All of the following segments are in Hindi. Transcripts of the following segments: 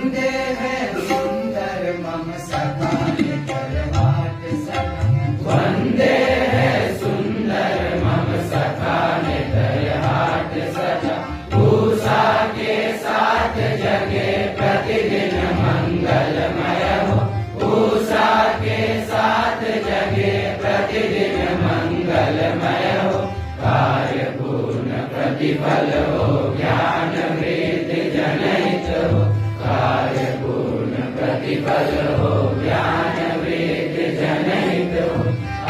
वंदे है सुंदर मम सखा नितरहाट सखा। वंदे है सुंदर मम सखा नितरहाट सखा। पूषा के साथ जगे प्रतिदिन मंगलमय हो। पूषा के साथ जगे प्रतिदिन मंगलमय हो। कार्य पूर्ण प्रतिफल हो ज्ञान वृद्धि जनहित हो। कार्य पूर्ण प्रतिफल हो ज्ञान वृद्धि जनहित हो।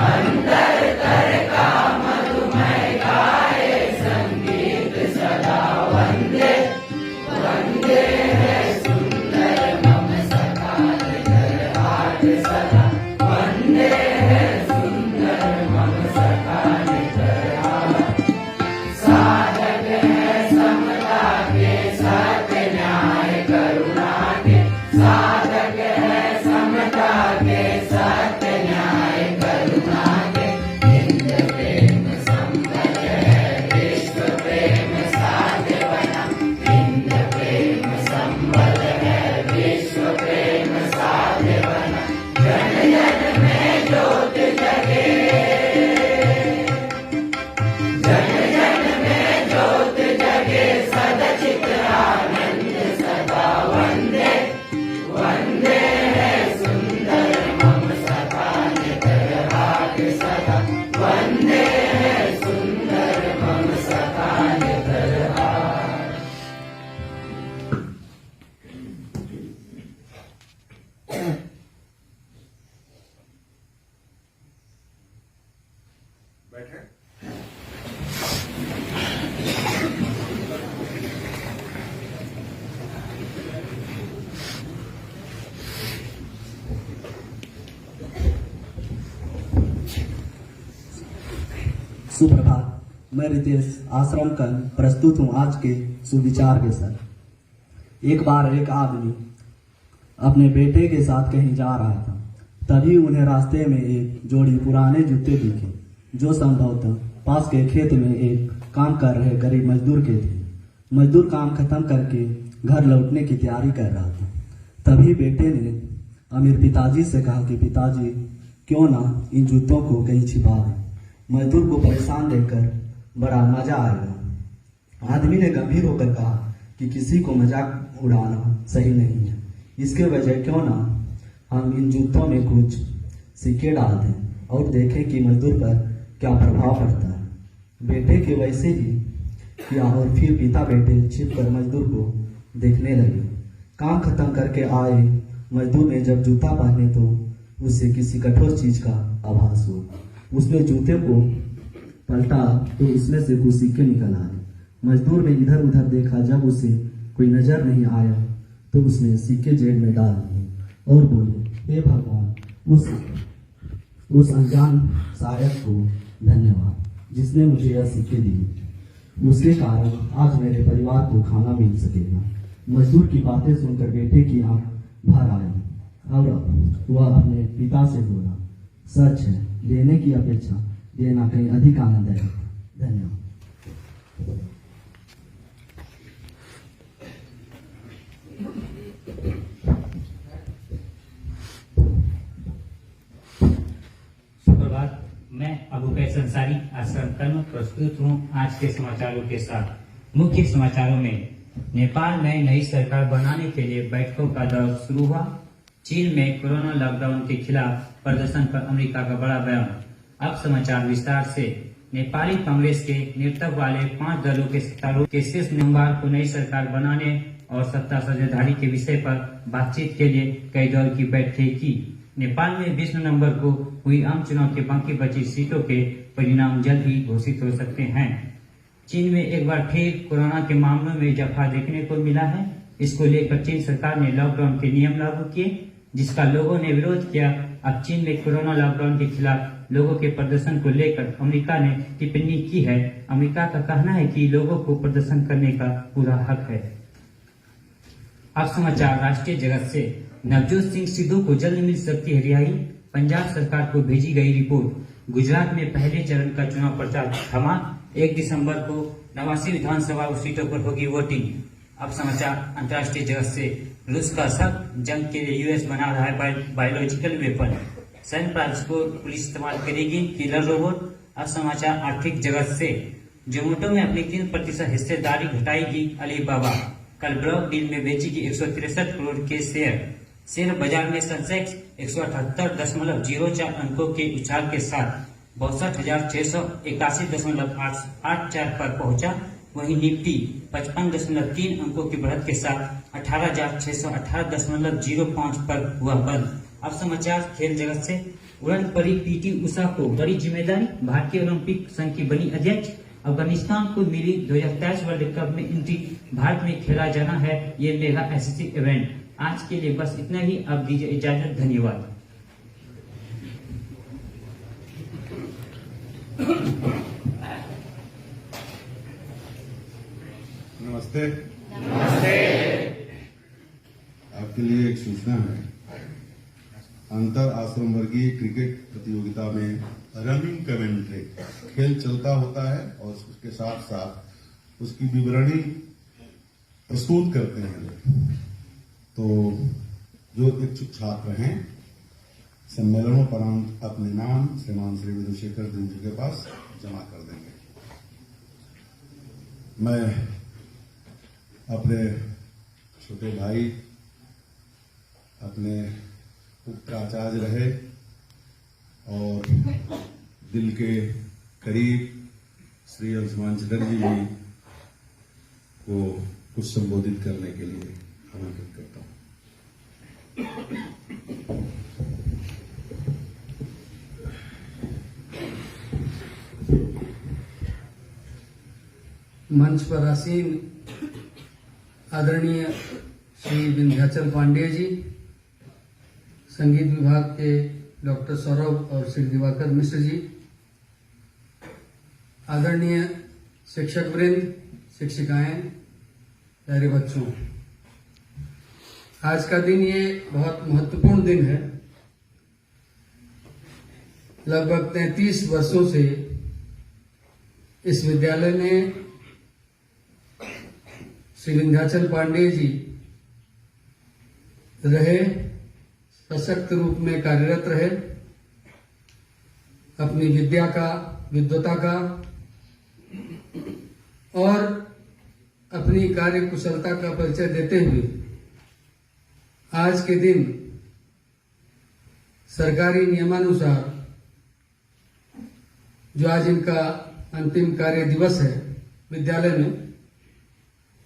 अंतर तर का मधुमय गाए संगीत सदा। वंदे वंदे है सुंदर मम सखा नितरहाट सखा। वंदे है सुंदर मम सखा नितरहाट। साधक है समता के सत्य न्याय करुणा के। साधक है समता के सत्य न्याय करुणा के। इंद्र प्रेम संपद है विश्व प्रेम साधवना। इंद्र प्रेम संपद है विश्व प्रेम साधवना। जन जन में ज्योत जगे। जन जन में ज्योत जगे सदचित आनंद सदा। वंदे वंदे है सुंदर मम सखा नितरहाट सखा। वंदे है सुंदर मम सखा नितरहाट। बैठे। सुप्रभात। मैं रितेश आश्रम कल प्रस्तुत हूँ आज के सुविचार के साथ। एक बार एक आदमी अपने बेटे के साथ कहीं जा रहा था। तभी उन्हें रास्ते में एक जोड़ी पुराने जूते दिखे जो संभवतः पास के खेत में एक काम कर रहे गरीब मजदूर के थे। मजदूर काम खत्म करके घर लौटने की तैयारी कर रहा था। तभी बेटे ने अमीर पिताजी से कहा कि पिताजी क्यों ना इन जूतों को कहीं छिपा दें। मजदूर को परेशान देखकर बड़ा मजा आएगा। आदमी ने गंभीर होकर कहा कि किसी को मजाक उड़ाना सही नहीं है। इसके वजह क्यों ना हम इन जूतों में कुछ सिक्के डाल दें और देखें कि मजदूर पर क्या प्रभाव पड़ता है। बेटे के वैसे ही किया और फिर पिता बेटे छिपकर मजदूर को देखने लगे। काम खत्म करके आए मजदूर ने जब जूता पहने तो उससे किसी कठोर चीज का आभास हुआ। उसने जूते को पलटा तो उसमें से कुछ सिक्के निकल आए। मजदूर ने इधर उधर देखा। जब उसे कोई नजर नहीं आया तो उसने सिक्के जेब में डाल दिए और बोले, हे भगवान, उस अनजान सहायक को धन्यवाद जिसने मुझे यह सिक्के दिए। उसके कारण आज मेरे परिवार को खाना मिल सकेगा। मजदूर की बातें सुनकर बेटे की आंख भर आई और वह अपने पिता से बोला, सच है, देने की अपेक्षा देना कहीं अधिक आनंद है। धन्यवाद। सुप्रभात। मैं अबू कैस अंसारी आश्रम कर्म प्रस्तुत हूँ आज के समाचारों के साथ। मुख्य समाचारों में नेपाल में नई सरकार बनाने के लिए बैठकों का दौर शुरू हुआ। चीन में कोरोना लॉकडाउन के खिलाफ प्रदर्शन पर अमेरिका का बड़ा बयान। अब समाचार विस्तार से। नेपाली कांग्रेस के नेतृत्व वाले 5 दलों के सत्तारूढ़ के शीर्ष मंगलवार को नई सरकार बनाने और सत्ता साझेदारी के विषय पर बातचीत के लिए कई दौर की बैठकें की। नेपाल में 20 नवंबर को हुई आम चुनाव के बाकी बची सीटों के परिणाम जल्द ही घोषित हो सकते हैं। चीन में एक बार फिर कोरोना के मामलों में इजाफा देखने को मिला है। इसको लेकर चीन सरकार ने लॉकडाउन के नियम लागू किए, जिसका लोगों ने विरोध किया। अब चीन में कोरोना लॉकडाउन के खिलाफ लोगों के प्रदर्शन को लेकर अमेरिका ने टिप्पणी की है। अमेरिका का कहना है कि लोगों को प्रदर्शन करने का पूरा हक है। अब समाचार राष्ट्रीय जगत से। नवजोत सिंह सिद्धू को जल्द मिल सकती है रिहाई। पंजाब सरकार को भेजी गई रिपोर्ट। गुजरात में पहले चरण का चुनाव प्रचार थमा। 1 दिसंबर को 89 विधानसभा सीटों पर होगी वोटिंग। अब समाचार अंतर्राष्ट्रीय जगत से। रूस का सख्त जंग के लिए यूएस बना रहा है बायोलॉजिकल वेपन। सैन्य प्रांत को पुलिस इस्तेमाल करेगी किलर रोबोट। अब समाचार आर्थिक जगत से। जोमेटो में अपनी 3% हिस्सेदारी घटाएगी अलीबाबा। कल ब्लॉक डील में बेचेगी 163 करोड़ के शेयर बाजार में सेंसेक्स 178.04 अंकों के उछाल के साथ 62,681.84 पर पहुंचा। वहीं निफ्टी 55.3 अंकों की बढ़त के साथ 18,618.05 पर हुआ बंद। अब समाचार खेल जगत से। उड़न पड़ी पीटी उषा को बड़ी जिम्मेदारी। भारतीय ओलंपिक संघ की बनी अध्यक्ष। अफगानिस्तान को मिली 2023 वर्ल्ड कप में एंट्री। भारत में खेला जाना है ये मेगा एसएससी इवेंट। आज के लिए बस इतना ही। अब दीजिए इजाजत। धन्यवाद। नमस्ते। आपके लिए एक सूचना है। अंतर आश्रम वर्गीय क्रिकेट प्रतियोगिता में रनिंग कमेंट्री खेल चलता होता है और उसके साथ साथ उसकी विवरणी प्रस्तुत करते हैं लोग। तो जो इच्छुक छात्र हैं सम्मेलनोपरांत अपने नाम श्रीमान श्री विधुशेखर जी के पास जमा कर देंगे। मैं अपने छोटे भाई अपने प्राचार्य रहे और दिल के करीब श्री अंशुमान चटर्जी जी को कुछ संबोधित करने के लिए आमंत्रित करता हूं। मंच पर आसीन आदरणीय श्री विंध्याचल पांडे जी, संगीत विभाग के डॉक्टर सौरभ और श्री दिवाकर मिश्र जी, आदरणीय शिक्षक वृंद, शिक्षिकाएं, प्यारे बच्चों, आज का दिन ये बहुत महत्वपूर्ण दिन है। लगभग 33 वर्षों से इस विद्यालय में श्री विंध्याचल पांडे जी रहे, सशक्त रूप में कार्यरत रहे, अपनी विद्या का, विद्वता का और अपनी कार्य कुशलता का परिचय देते हुए आज के दिन सरकारी नियमानुसार जो आज इनका अंतिम कार्य दिवस है विद्यालय में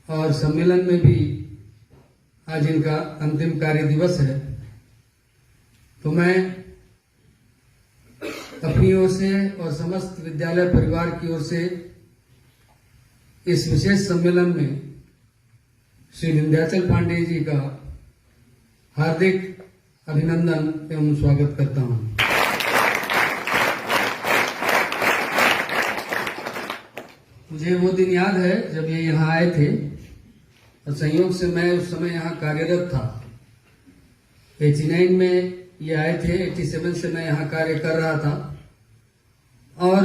और सम्मेलन में भी आज इनका अंतिम कार्य दिवस है, तो मैं अपनी ओर से और समस्त विद्यालय परिवार की ओर से इस विशेष सम्मेलन में श्री विंध्याचल पांडे जी का हार्दिक अभिनंदन एवं स्वागत करता हूं। मुझे वो दिन याद है जब ये यहाँ आए थे और संयोग से मैं उस समय यहाँ कार्यरत था। 89 में ये आए थे, 87 से मैं यहाँ कार्य कर रहा था और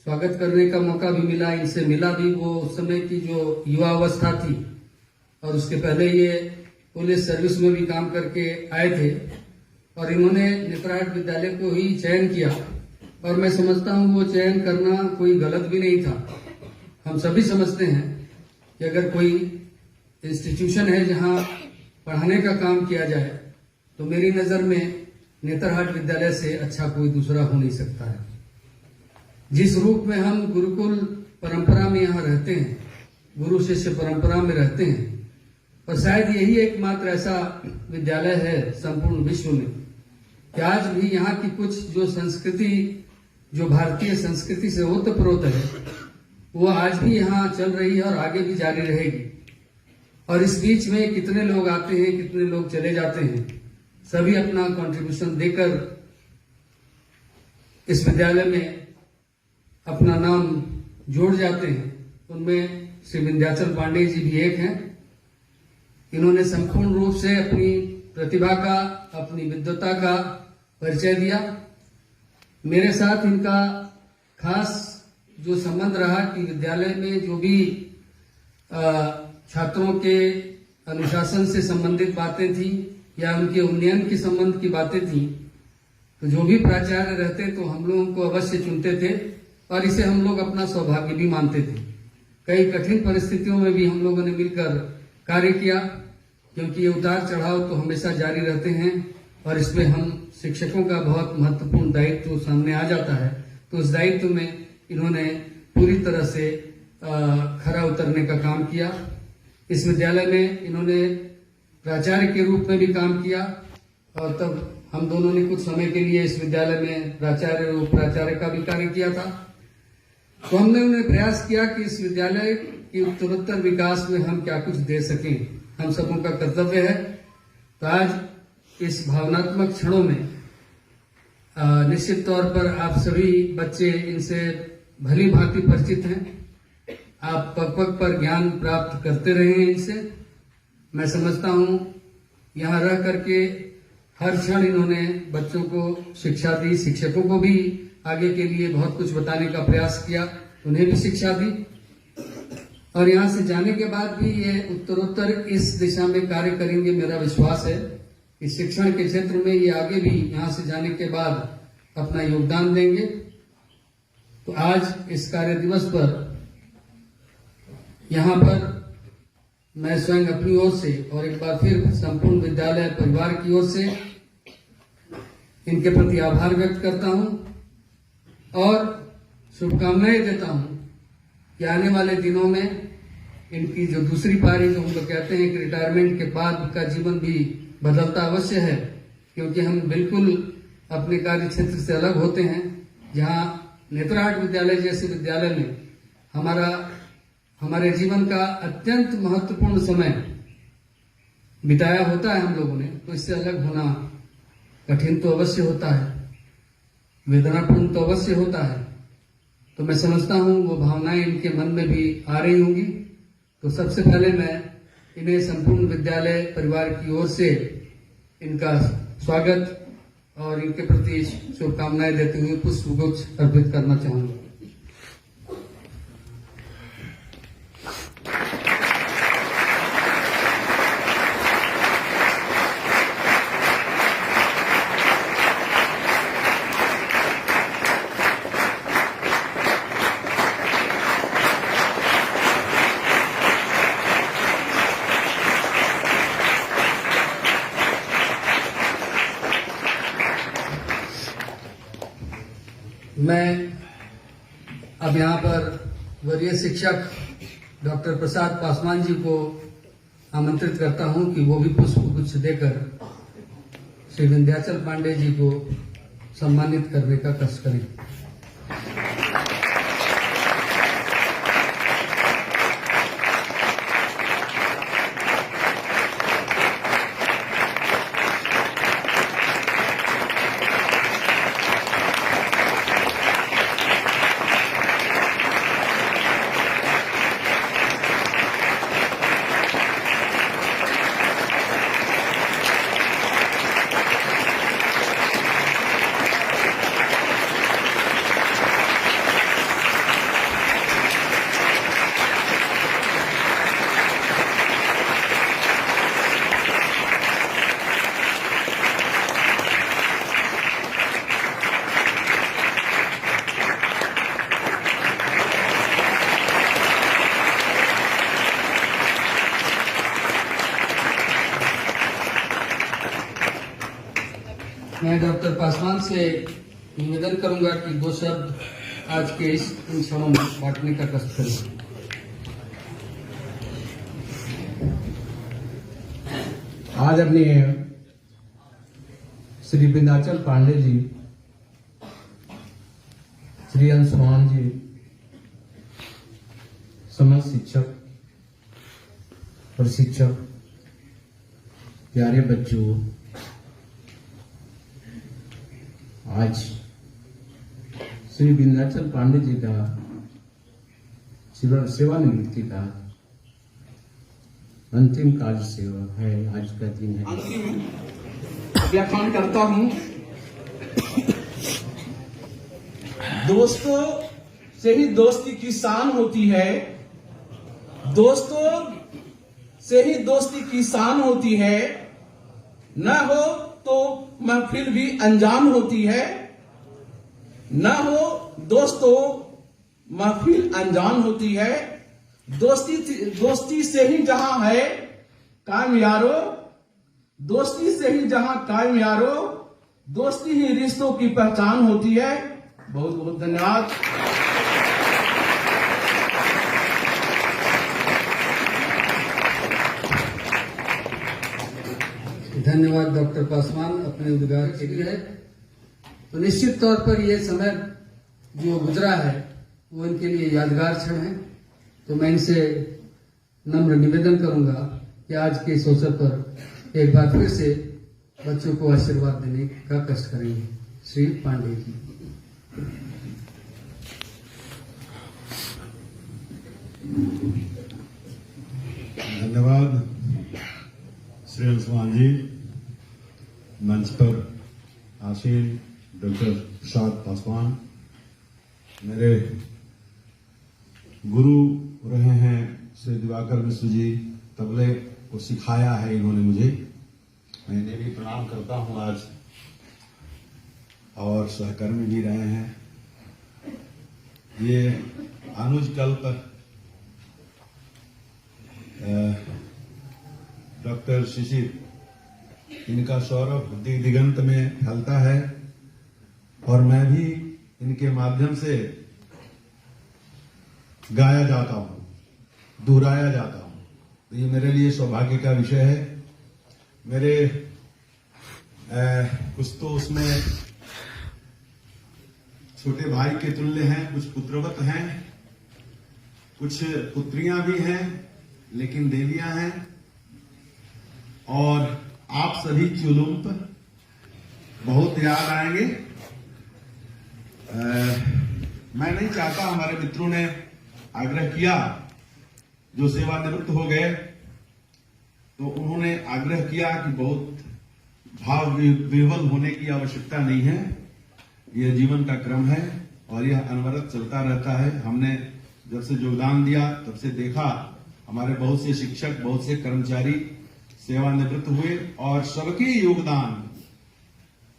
स्वागत करने का मौका भी मिला, इनसे मिला भी। वो उस समय की जो युवा अवस्था थी और उसके पहले ये पुलिस सर्विस में भी काम करके आए थे और इन्होंने नेत्रायण विद्यालय को ही चयन किया और मैं समझता हूँ वो चयन करना कोई गलत भी नहीं था। हम सभी समझते हैं कि अगर कोई इंस्टीट्यूशन है जहाँ पढ़ाने का काम किया जाए तो मेरी नजर में नेतरहाट विद्यालय से अच्छा कोई दूसरा हो नहीं सकता है। जिस रूप में हम गुरुकुल परंपरा में यहाँ रहते हैं, गुरु शिष्य परंपरा में रहते हैं, और शायद यही एकमात्र ऐसा विद्यालय है संपूर्ण विश्व में कि आज भी यहाँ की कुछ जो संस्कृति, जो भारतीय संस्कृति से ओतप्रोत है, वो आज भी यहाँ चल रही है और आगे भी जारी रहेगी। और इस बीच में कितने लोग आते हैं, कितने लोग चले जाते हैं, सभी अपना कंट्रीब्यूशन देकर इस विद्यालय में अपना नाम जोड़ जाते हैं। उनमें श्री विंध्याचल पांडे जी भी एक हैं। इन्होंने संपूर्ण रूप से अपनी प्रतिभा का, अपनी विद्वता का परिचय दिया। मेरे साथ इनका खास जो संबंध रहा कि विद्यालय में जो भी छात्रों के अनुशासन से संबंधित बातें थी या उनके उन्नयन के संबंध की बातें थी, तो जो भी प्राचार्य रहते तो हम लोगों को अवश्य चुनते थे और इसे हम लोग अपना सौभाग्य भी मानते थे। कई कठिन परिस्थितियों में भी हम लोगों ने मिलकर कार्य किया, क्योंकि ये उतार चढ़ाव तो हमेशा जारी रहते हैं और इसमें हम शिक्षकों का बहुत महत्वपूर्ण दायित्व सामने आ जाता है। तो उस दायित्व में इन्होंने पूरी तरह से खरा उतरने का काम किया। इस विद्यालय में इन्होंने प्राचार्य के रूप में भी काम किया और तब हम दोनों ने कुछ समय के लिए इस विद्यालय में प्राचार्य और उप प्राचार्य का भी कार्य किया था। तो हमने उन्हें प्रयास किया कि इस विद्यालय की उत्तरोत्तर विकास में हम क्या कुछ दे सकें, हम सबों का कर्तव्य है। तो आज इस भावनात्मक क्षणों में निश्चित तौर पर आप सभी बच्चे इनसे भली भांति परिचित हैं, आप पग पग पर ज्ञान प्राप्त करते रहे हैं इनसे। मैं समझता हूं यहाँ रह करके हर क्षण इन्होंने बच्चों को शिक्षा दी, शिक्षकों को भी आगे के लिए बहुत कुछ बताने का प्रयास किया, उन्हें भी शिक्षा दी और यहाँ से जाने के बाद भी ये उत्तरोत्तर इस दिशा में कार्य करेंगे। मेरा विश्वास है कि शिक्षण के क्षेत्र में ये आगे भी यहाँ से जाने के बाद अपना योगदान देंगे। तो आज इस कार्य दिवस पर यहाँ पर मैं स्वयं अपनी ओर से और एक बार फिर संपूर्ण विद्यालय परिवार की ओर से इनके प्रति आभार व्यक्त करता हूं और शुभकामनाएं देता हूं कि आने वाले दिनों में इनकी जो दूसरी पारी, जो हम लोग कहते हैं कि रिटायरमेंट के बाद का जीवन भी बदलता अवश्य है, क्योंकि हम बिल्कुल अपने कार्य क्षेत्र से अलग होते हैं। जहां नेत्राहाट विद्यालय जैसे विद्यालय में हमारे जीवन का अत्यंत महत्वपूर्ण समय बिताया होता है हम लोगों ने, तो इससे अलग होना कठिन तो अवश्य होता है, वेदनापूर्ण तो अवश्य होता है। तो मैं समझता हूं वो भावनाएं इनके मन में भी आ रही होंगी। तो सबसे पहले मैं इन्हें संपूर्ण विद्यालय परिवार की ओर से इनका स्वागत और इनके प्रति शुभकामनाएं देते हुए पुष्पगुच्छ अर्पित करना चाहूंगा। मैं अब यहाँ पर वरीय शिक्षक डॉक्टर प्रसाद पासवान जी को आमंत्रित करता हूं कि वो भी पुष्पगुच्छ देकर श्री विंध्याचल पांडे जी को सम्मानित करने का कष्ट करें। मैं डॉक्टर पासवान से निवेदन करूंगा कि 2 शब्द आज के इन क्षणों में बांटने का कष्ट करें। आदरणीय श्री विंध्याचल पांडे जी, श्री अंशुमान जी, समस्त शिक्षक, प्रशिक्षक, प्यारे बच्चों, आज श्री विंध्याचल पांडे जी का सेवानिवृत्ति का अंतिम कार्य सेवा है। आज का दिन है। अंतिम व्याख्यान करता हूं। दोस्तों से ही दोस्ती की शान होती है। दोस्तों से ही दोस्ती की शान होती है, न हो तो महफिल भी अनजान होती है, न हो दोस्तों महफिल अनजान होती है। दोस्ती से ही जहां है कायम यारो, दोस्ती से ही जहां कायम यारो, दोस्ती ही रिश्तों की पहचान होती है। बहुत बहुत धन्यवाद। धन्यवाद डॉक्टर पासवान अपने उद्गार के लिए। तो निश्चित तौर पर यह समय जो गुजरा है वो इनके लिए यादगार क्षण है। तो मैं इनसे नम्र निवेदन करूंगा कि आज के इस अवसर पर एक बार फिर से बच्चों को आशीर्वाद देने का कष्ट करेंगे। श्री पांडे जी। धन्यवाद श्री अंशुमान जी। मंच पर आसीन डॉक्टर प्रसाद पासवान मेरे गुरु रहे हैं। श्री दिवाकर मिश्र जी तबले को सिखाया है इन्होंने मुझे, मैं इन्हें भी प्रणाम करता हूं आज, और सहकर्मी भी रहे हैं। ये अनुज कल्प डॉक्टर शिशिर, इनका सौरभ दिगंत में फैलता है और मैं भी इनके माध्यम से गाया जाता हूं, दोहराया जाता हूं। तो ये मेरे लिए सौभाग्य का विषय है। मेरे कुछ तो उसमें छोटे भाई के तुल्य हैं, कुछ पुत्रवत हैं, कुछ पुत्रियां भी हैं, लेकिन देवियां हैं, और आप सभी चुलुम्प बहुत याद आएंगे। मैं नहीं चाहता, हमारे मित्रों ने आग्रह किया, जो सेवानिवृत्त हो गए तो उन्होंने आग्रह किया कि बहुत भाव विह्वल होने की आवश्यकता नहीं है, यह जीवन का क्रम है और यह अनवरत चलता रहता है। हमने जब से योगदान दिया तब से देखा हमारे बहुत से शिक्षक, बहुत से कर्मचारी सेवानिवृत्त हुए और सबके योगदान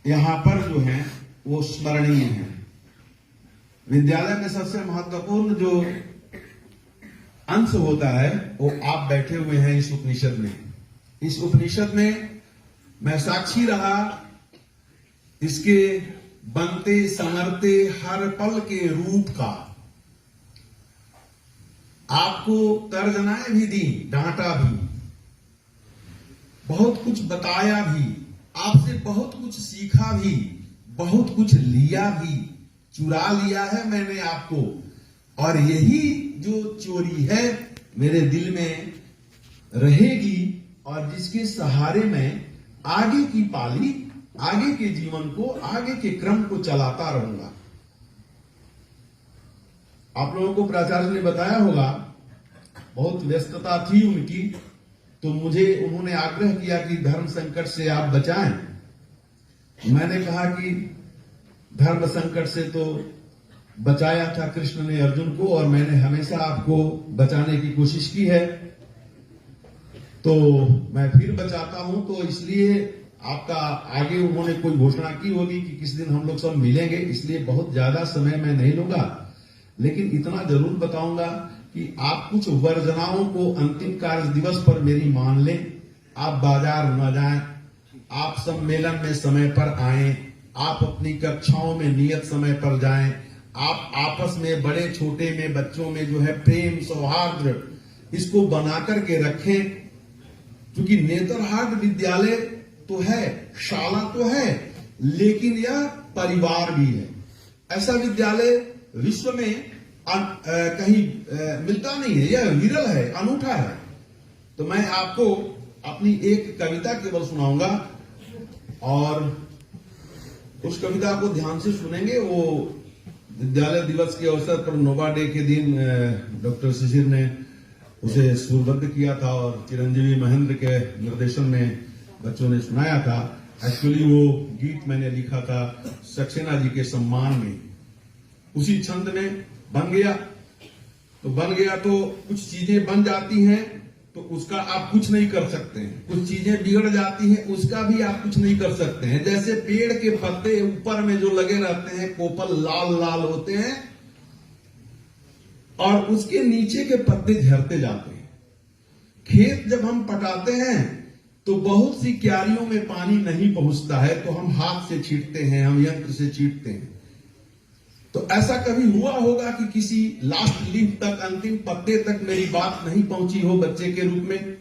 यहां पर जो है वो स्मरणीय है। विद्यालय में सबसे महत्वपूर्ण जो अंश होता है वो आप बैठे हुए हैं इस उपनिषद में। इस उपनिषद में मैं साक्षी रहा इसके बनते संवरते हर पल के रूप का। आपको तर्जनाएं भी दी, डांटा भी, बहुत कुछ बताया भी, आपसे बहुत कुछ सीखा भी, बहुत कुछ लिया भी, चुरा लिया है मैंने आपको, और यही जो चोरी है मेरे दिल में रहेगी और जिसके सहारे मैं आगे की पाली, आगे के जीवन को, आगे के क्रम को चलाता रहूंगा। आप लोगों को प्राचार्य ने बताया होगा, बहुत व्यस्तता थी उनकी, तो मुझे उन्होंने आग्रह किया कि धर्म संकट से आप बचाएं। मैंने कहा कि धर्म संकट से तो बचाया था कृष्ण ने अर्जुन को, और मैंने हमेशा आपको बचाने की कोशिश की है, तो मैं फिर बचाता हूं। तो इसलिए आपका आगे उन्होंने कोई घोषणा की होगी कि किस दिन हम लोग सब मिलेंगे, इसलिए बहुत ज्यादा समय मैं नहीं लूंगा, लेकिन इतना जरूर बताऊंगा कि आप कुछ वर्जनाओं को अंतिम कार्य दिवस पर मेरी मान लें। आप बाजार न जाएं, आप सम्मेलन में समय पर आएं, आप अपनी कक्षाओं में नियत समय पर जाएं, आप आपस में बड़े छोटे में बच्चों में जो है प्रेम सौहार्द इसको बना करके रखें। क्योंकि नेतरहाट विद्यालय तो है, शाला तो है, लेकिन यह परिवार भी है। ऐसा विद्यालय विश्व में कहीं मिलता नहीं है, यह विरल है, अनूठा है। तो मैं आपको अपनी एक कविता केवल सुनाऊंगा और उस कविता को ध्यान से सुनेंगे। वो विद्यालय दिवस के अवसर पर नोवा डे के दिन डॉक्टर शिशिर ने उसे सुरबद्ध किया था और चिरंजीवी महेंद्र के निर्देशन में बच्चों ने सुनाया था। एक्चुअली वो गीत मैंने लिखा था सक्सेना जी के सम्मान में, उसी छंद में बन गया। तो कुछ चीजें बन जाती हैं तो उसका आप कुछ नहीं कर सकते हैं। कुछ चीजें बिगड़ जाती हैं, उसका भी आप कुछ नहीं कर सकते हैं। जैसे पेड़ के पत्ते ऊपर में जो लगे रहते हैं, कोपल लाल लाल होते हैं, और उसके नीचे के पत्ते झड़ते जाते हैं। खेत जब हम पटाते हैं तो बहुत सी क्यारियों में पानी नहीं पहुंचता है, तो हम हाथ से छींटते हैं, हम यंत्र से छींटते हैं। तो ऐसा कभी हुआ होगा कि किसी लास्ट लीफ तक, अंतिम पत्ते तक मेरी बात नहीं पहुंची हो बच्चे के रूप में?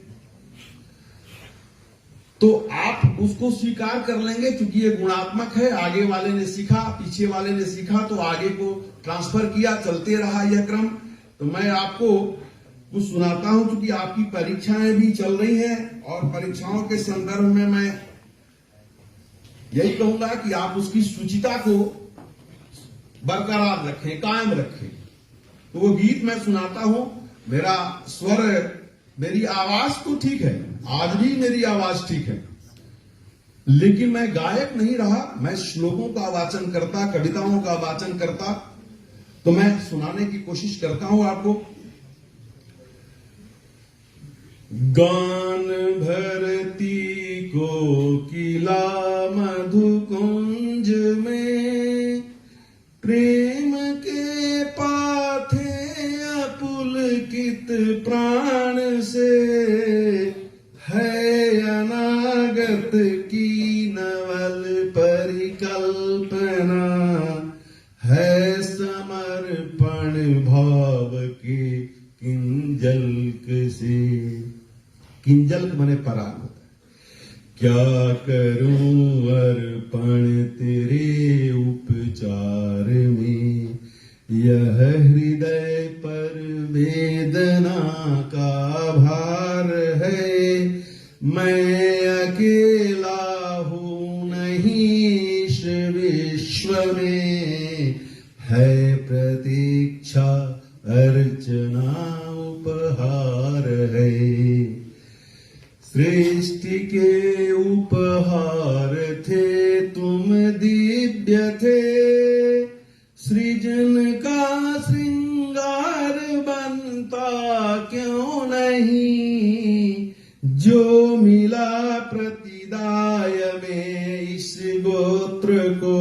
तो आप उसको स्वीकार कर लेंगे, क्योंकि ये गुणात्मक है। आगे वाले ने सीखा, पीछे वाले ने सीखा, तो आगे को ट्रांसफर किया, चलते रहा यह क्रम। तो मैं आपको कुछ सुनाता हूं, क्योंकि आपकी परीक्षाएं भी चल रही हैं, और परीक्षाओं के संदर्भ में मैं यही कहूंगा कि आप उसकी शुचिता को बरकरार रखें, कायम रखें। तो वो गीत मैं सुनाता हूं। मेरा स्वर, मेरी आवाज तो ठीक है, आज भी मेरी आवाज ठीक है, लेकिन मैं गायक नहीं रहा। मैं श्लोकों का वाचन करता, कविताओं का वाचन करता। तो मैं सुनाने की कोशिश करता हूं आपको। गान भरती कोकिला मधुकुंज में, प्रेम के पाथे अपुलकित प्राण से, है अनागत की नवल परिकल्पना, है समर्पण भाव के किंजल्क से। किंजल्क माने पराग होता है। क्या करूं अर्पण तेरे उपचार में, यह हृदय पर वेदना का भार है। मैं अकेला हूं नहीं इस विश्व में, है प्रतीक्षा अर्चना उपहार है। सृष्टि के उपहार थे तुम, दिव्य थे, सृजन का श्रृंगार बनता क्यों नहीं। जो मिला प्रतिदाय में इस गोत्र को,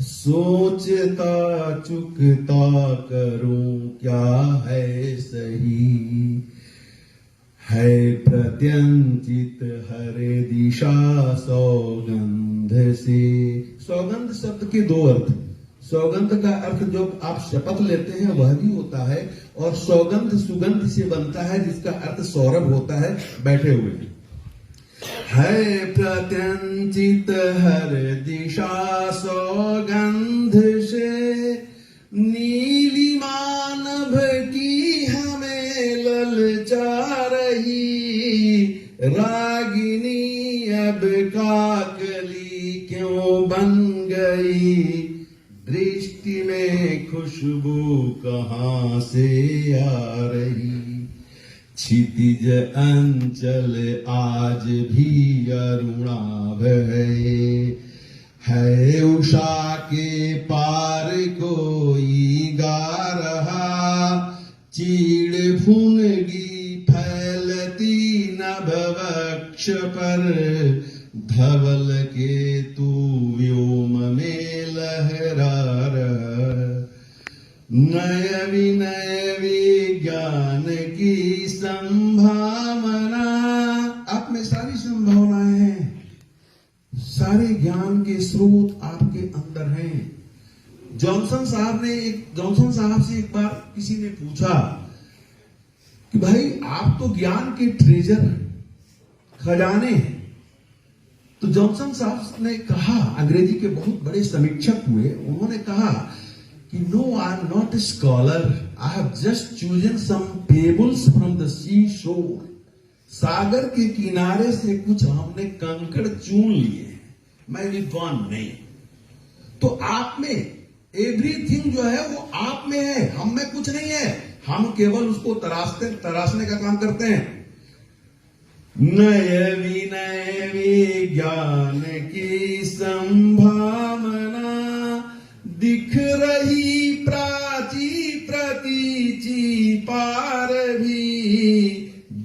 सोचता चुकता करूं क्या है सही। है प्रत्यंचित हर दिशा सौगंध से। सौगंध शब्द के दो अर्थ। सौगंध का अर्थ जो आप शपथ लेते हैं वह भी होता है, और सौगंध सुगंध से बनता है, जिसका अर्थ सौरभ होता है, बैठे हुए। है प्रत्यंचित हर दिशा सौगंध से, नीली मानव की हमें ललचा रही। रागिनी अब काकली क्यों बन गई, दृष्टि में खुशबू कहां से आ रही। क्षितिज अंचल आज भी अरुणाभ है उषा के पार कोई गा रहा। चीड़ फुनगी फैलती नभवक्ष पर, धवल के तू व्योम में लहरा रहा। नय विनय विज्ञान की संभावना, आप में सारी संभावनाएं हैं, सारे ज्ञान के स्रोत आपके अंदर हैं। जॉनसन साहब से एक बार किसी ने पूछा कि भाई आप तो ज्ञान के ट्रेजर, खजाने हैं। तो जॉनसन साहब ने कहा, अंग्रेजी के बहुत बड़े समीक्षक हुए, उन्होंने कहा कि no I am not a scholar, I have just chosen some pebbles from the sea shore. सागर के किनारे से कुछ हमने कंकड़ चुन लिए, मैं विद्वान नहीं। तो आप में एवरीथिंग जो है वो आप में है, हम में कुछ नहीं है, हम केवल उसको तराशने का काम करते हैं। नय विनय विज्ञान की संभावना, दिख रही प्राची प्रतीची पार भी,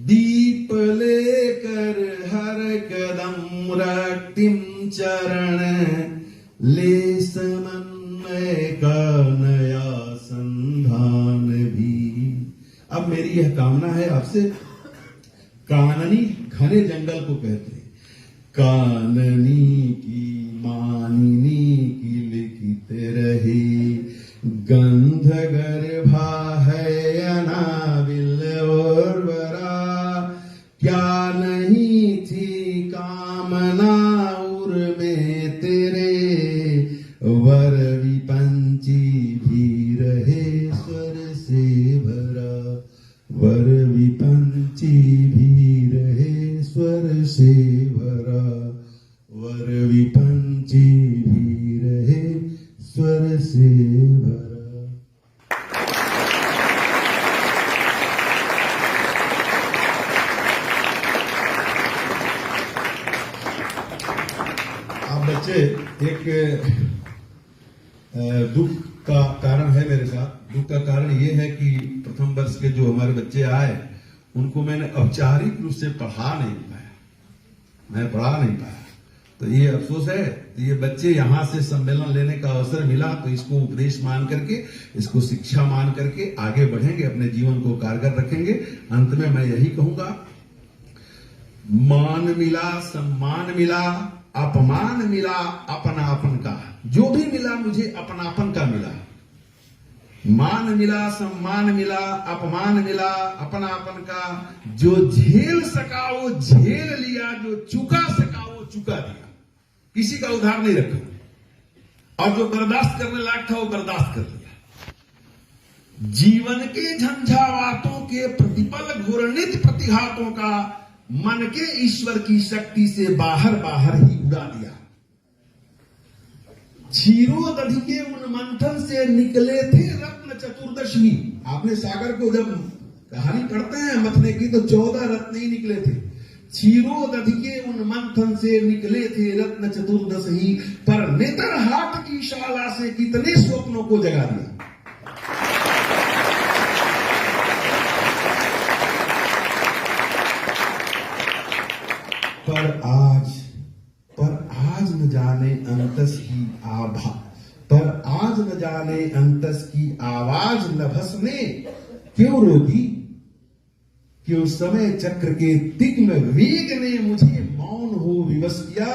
दीप लेकर हर कदम रक्तिम चरण ले समन्वय का नया संधान भी। अब मेरी यह कामना है आपसे, काननी घने जंगल को कहते हैं, काननी की मानिनी की लिखित रहे, गंध गर्भा है अनाविल और वरा, क्या नहीं थी कामना उर में तेरे, वर विपंची भी रहे स्वर से भरा, वर विपंची भी रहे स्वर से भरा, वर विपंची भी रहे स्वर से भरा। आप बच्चे, एक दुख का कारण है मेरे साथ। दुख का कारण ये है कि प्रथम वर्ष के जो हमारे बच्चे आए उनको मैंने औपचारिक रूप से पढ़ा नहीं पाया, मैं पढ़ा नहीं पाया, तो ये अफसोस है। तो ये बच्चे यहाँ से सम्मेलन लेने का अवसर मिला तो इसको उपदेश मान करके, इसको शिक्षा मान करके आगे बढ़ेंगे, अपने जीवन को कारगर रखेंगे। अंत में मैं यही कहूंगा, मान मिला, सम्मान मिला, अपमान मिला अपनापन का, जो भी मिला मुझे अपनापन का मिला। मान मिला, सम्मान मिला, अपमान मिला अपनापन का, जो झेल सका वो झेल लिया, जो चुका सका वो चुका दिया, किसी का उधार नहीं रखा, और जो बर्दाश्त करने लायक था वो बर्दाश्त कर लिया। जीवन के झंझावातों के प्रतिपल घूर्णित प्रतिघातों का मन के ईश्वर की शक्ति से बाहर बाहर ही उड़ा दिया। क्षीरोदधि के उन मंथन से निकले थे रत्न चतुर्दशी। आपने सागर को जब कहानी पढ़ते हैं मथने की तो 14 रत्न ही निकले थे। क्षीरोदधि के उन मंथन से निकले थे रत्न चतुर्दशी, पर नेतरहाट की शाला से कितने स्वप्नों को जगा दिया। पर आज न जाने अंतस की आभा, पर आज न जाने अंतस की आवाज नभस ने क्यों रोकी, क्यों समय चक्र के तिग्न वेग ने मुझे मौन हो विवश किया।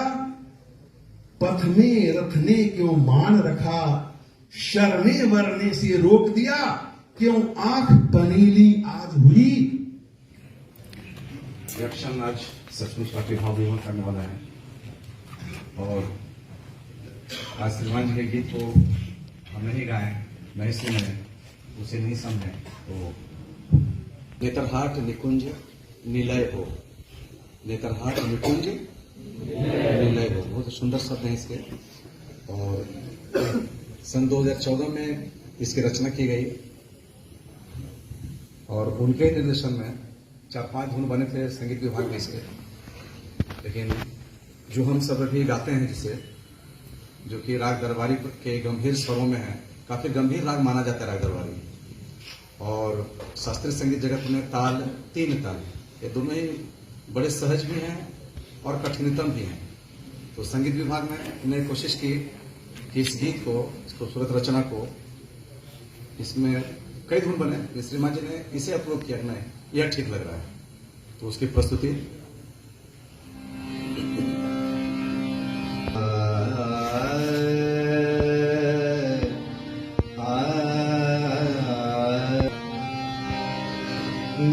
पथ में रथ ने क्यों मान रखा, शरणे वरने से रोक दिया, क्यों आंख पनीली आज हुई। रिएक्शन आज सचमुच काफी भावविभोर करने वाला है, और आज श्रीमान जी के गीत को हम नहीं गाए, नहीं सुने, उसे नहीं समझे, तो नेतरहाट निकुंज निलय हो, नेतरहाट निकुंज निलय हो, बहुत सुंदर शब्द है इसके। और सन 2014 में इसकी रचना की गई, और उनके निर्देशन में 4-5 धुन बने थे संगीत विभाग में इसके। लेकिन जो हम सब अभी गाते हैं जिसे, जो कि राग दरबारी के गंभीर स्वरों में है, काफी गंभीर राग माना जाता है राग दरबारी, और शास्त्रीय संगीत जगत में ताल, 3 ताल, ये दोनों ही बड़े सहज भी हैं और कठिनतम भी हैं। तो संगीत विभाग ने कोशिश की कि इस गीत को, इस खूबसूरत रचना को, इसमें कई धुन बने, श्रीमान जी ने इसे अप्रूव किया, नहीं यह ठीक लग रहा है, तो उसकी प्रस्तुति।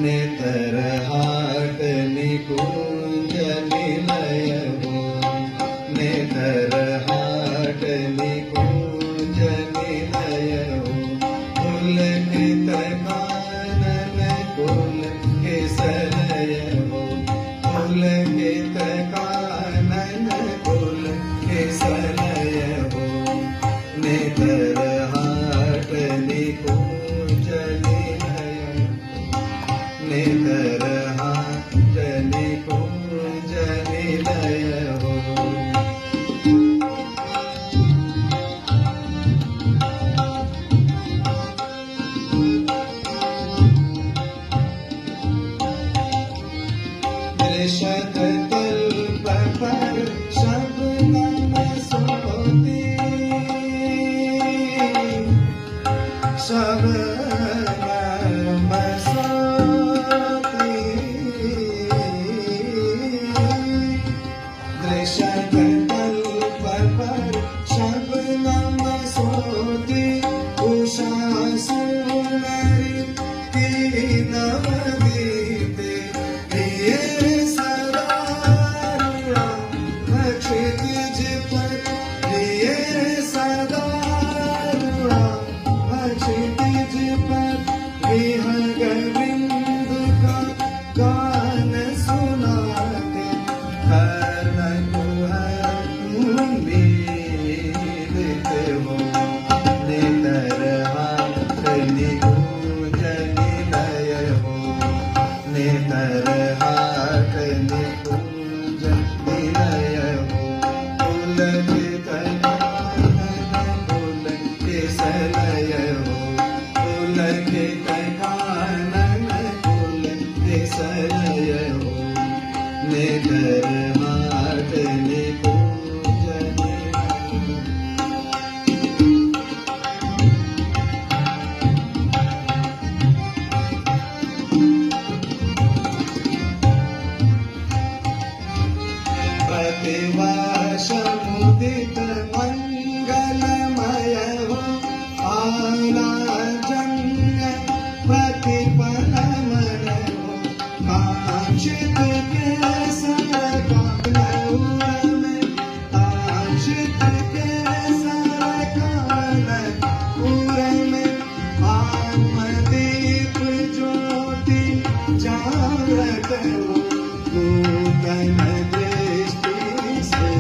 नेतरहाट निकुंज निलय हो, नेतरहाट निकुंज निलय हो, पुलकित कानन कुल केसरय हो, पुलकित कानन कुल केसरय हो, नेतरहाट निकुंज निलय हो, नेतरहाट निकुंज दृशत कल्प पर शबनम सोती शबनम सोती दृशत कल्प पर शबनम सोती उषा सुंदरी की नवदीप ये सदा क्षितिज पर ये सदा क्षितिज पर विहंग बिंदु का गान सुनाते कर्ण कुहर मीरते हो नेतर हाथ निकुंज निलय हो नेतर हाथ निकुंज निलय हो पुलकित पुलकिसलय हो पुलकित कानन पुलकिसलय हो नेतर हाथ निकुंज निलय प्रतिवासमुदित मंगलमय हो आलाजन्य प्रतिपलमन हो कांचित केसर कानूर में कांचित केसर कानूर में आत्मदीप ज्योति जागृत हो नूतन दृष्टि से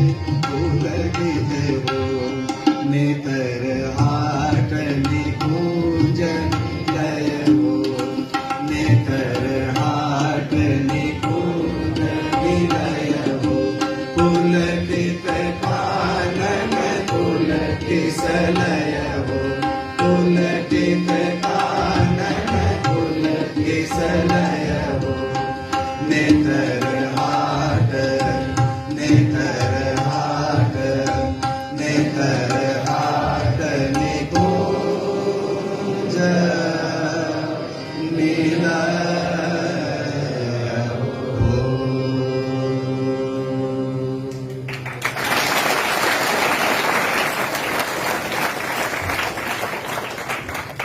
पुलकित हो नेतर हाट निकुंज लय हो नेतर हाट निकुंज निलय हो पुलकित कानन पुलकिसलय हो पुलकित कानन पुलकिसलय हो नेतर हाट नेतर हाट नेतर हाट निकुंज निलय हो।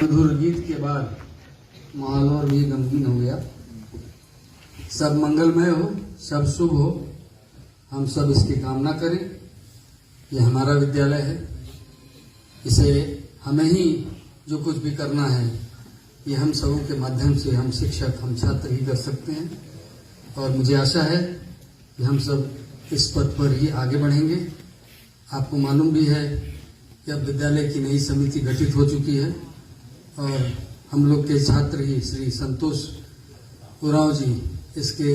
मधुर गीत के बाद माहौल और भी गमगीन हो गया। सब मंगलमय हो, सब शुभ हो, हम सब इसकी कामना करें। ये हमारा विद्यालय है, इसे हमें ही जो कुछ भी करना है ये हम सबों के माध्यम से हम शिक्षक हम छात्र ही कर सकते हैं। और मुझे आशा है कि हम सब इस पथ पर ही आगे बढ़ेंगे। आपको मालूम भी है कि अब विद्यालय की नई समिति गठित हो चुकी है और हम लोग के छात्र ही श्री संतोष उरांव जी इसके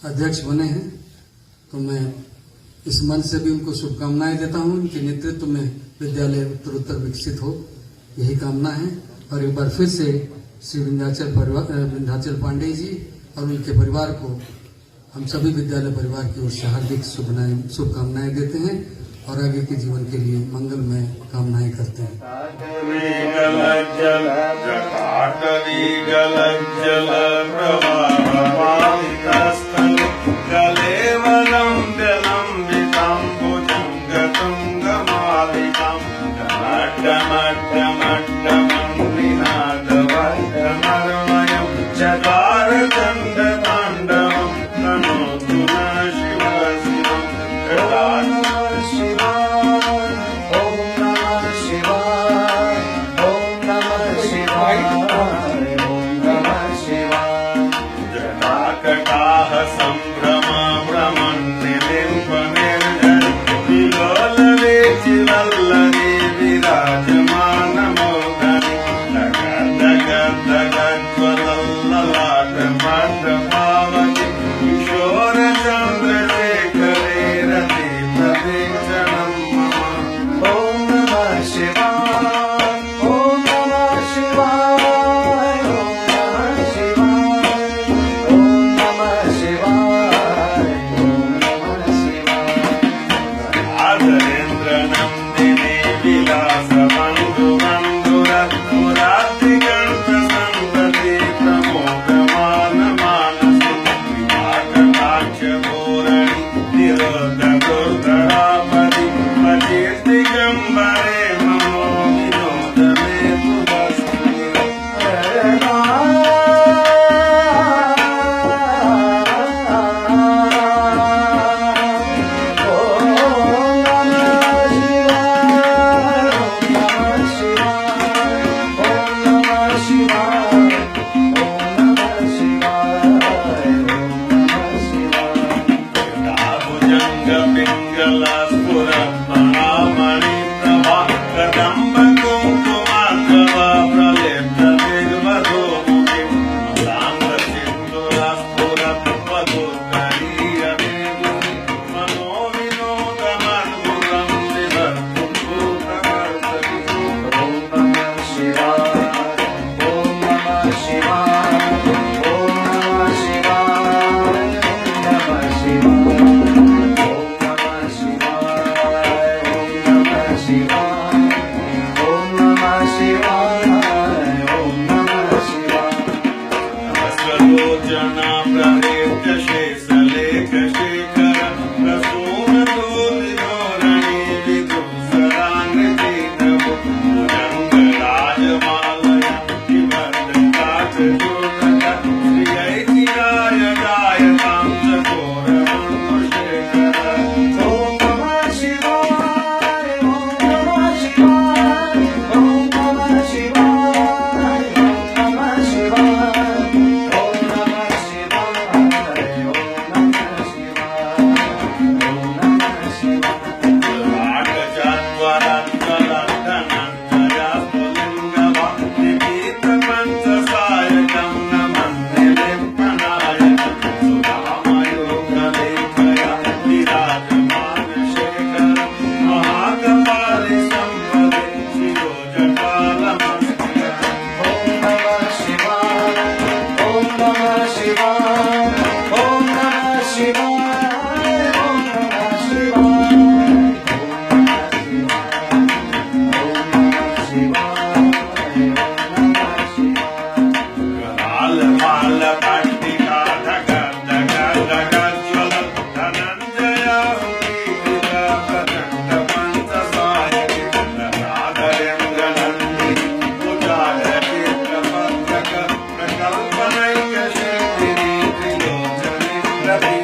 अध्यक्ष बने हैं। तो मैं इस मन से भी उनको शुभकामनाएं देता हूं। उनके नेतृत्व में विद्यालय उत्तरोत्तर विकसित हो, यही कामना है। और एक बार फिर से श्री विंध्याचल पांडे जी और उनके परिवार को हम सभी विद्यालय परिवार की ओर से हार्दिक शुभकामनाएं देते हैं और आगे के जीवन के लिए मंगलमय कामनाएं करते हैं। शिवाय Thank you.